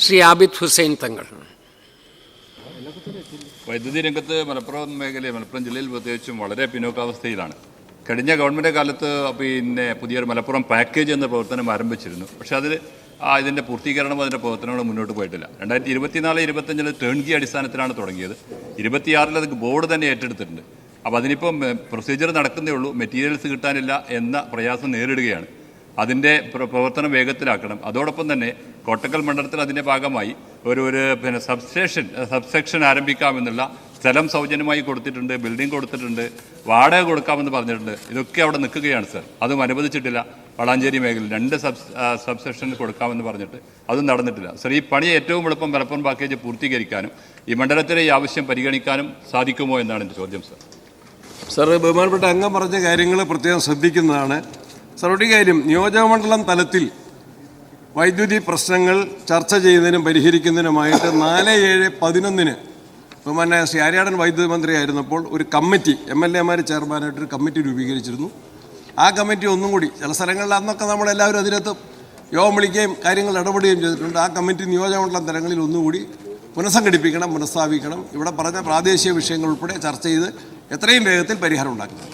ശ്രീ ആബിദ് ഹുസൈൻ തങ്ങൾ. വൈദ്യുതി രംഗത്ത് മലപ്പുറം ജില്ലയിൽ പ്രത്യേകിച്ചും വളരെ പിന്നോക്കാവസ്ഥയിലാണ്. കഴിഞ്ഞ ഗവൺമെൻറ് കാലത്ത് പുതിയൊരു മലപ്പുറം പാക്കേജ് എന്ന പ്രവർത്തനം ആരംഭിച്ചിരുന്നു. പക്ഷേ ഇതിൻ്റെ പൂർത്തീകരണവും അതിൻ്റെ പ്രവർത്തനങ്ങളും മുന്നോട്ട് പോയിട്ടില്ല. 2024-25 ടേൺകി അടിസ്ഥാനത്തിലാണ് തുടങ്ങിയത്. 26 അത് ബോർഡ് തന്നെ ഏറ്റെടുത്തിട്ടുണ്ട്. അപ്പോൾ അതിനിപ്പം പ്രൊസീജിയർ നടക്കുന്നേ ഉള്ളൂ. മെറ്റീരിയൽസ് കിട്ടാനില്ല എന്ന പ്രയാസം നേരിടുകയാണ്. അതിൻ്റെ പ്രവർത്തനം വേഗത്തിലാക്കണം. അതോടൊപ്പം തന്നെ കോട്ടക്കൽ മണ്ഡലത്തിൽ അതിൻ്റെ ഭാഗമായി ഒരു സബ്സെക്ഷൻ ആരംഭിക്കാമെന്നുള്ള സ്ഥലം സൗജന്യമായി കൊടുത്തിട്ടുണ്ട്, ബിൽഡിംഗ് കൊടുത്തിട്ടുണ്ട്, വാടക കൊടുക്കാമെന്ന് പറഞ്ഞിട്ടുണ്ട്. ഇതൊക്കെ അവിടെ നിൽക്കുകയാണ് സർ. അതും അനുവദിച്ചിട്ടില്ല. വളാഞ്ചേരി മേഖലയിൽ 2 സബ്സെക്ഷൻ കൊടുക്കാമെന്ന് പറഞ്ഞിട്ട് അതും നടന്നിട്ടില്ല. സർ, ഈ പണി ഏറ്റവും എളുപ്പം മലപ്പുറം പാക്കേജ് പൂർത്തീകരിക്കാനും ഈ മണ്ഡലത്തിലെ ഈ ആവശ്യം പരിഗണിക്കാനും സാധിക്കുമോ എന്നാണ് എൻ്റെ ചോദ്യം സർ. സാർ, ബഹുമാനപ്പെട്ട അംഗം പറഞ്ഞ കാര്യങ്ങൾ പ്രത്യേകം ശ്രദ്ധിക്കുന്നതാണ്. സാർ, ഒരു കാര്യം, നിയോജകമണ്ഡലം തലത്തിൽ വൈദ്യുതി പ്രശ്നങ്ങൾ ചർച്ച ചെയ്യുന്നതിനും പരിഹരിക്കുന്നതിനുമായിട്ട് 4/7/11 ബഹുമാന്യ ശ്രീ ആര്യാടൻ വൈദ്യുതി മന്ത്രിയായിരുന്നപ്പോൾ ഒരു കമ്മിറ്റി, MLA-മാർ ചെയർമാനായിട്ടൊരു കമ്മിറ്റി രൂപീകരിച്ചിരുന്നു. ആ കമ്മിറ്റി ഒന്നും കൂടി ചില സ്ഥലങ്ങളിൽ അന്നൊക്കെ നമ്മളെല്ലാവരും അതിനകത്ത് യോഗം വിളിക്കുകയും കാര്യങ്ങൾ ഇടപെടുകയും ചെയ്തിട്ടുണ്ട്. ആ കമ്മിറ്റി നിയോജകമണ്ഡലം തലങ്ങളിൽ ഒന്നുകൂടി പുനഃസംഘടിപ്പിക്കണം, പുനഃസ്ഥാപിക്കണം. ഇവിടെ പറഞ്ഞ പ്രാദേശിക വിഷയങ്ങൾ ഉൾപ്പെടെ ചർച്ച ചെയ്ത് എത്രയും വേഗത്തിൽ പരിഹാരം ഉണ്ടാക്കണം.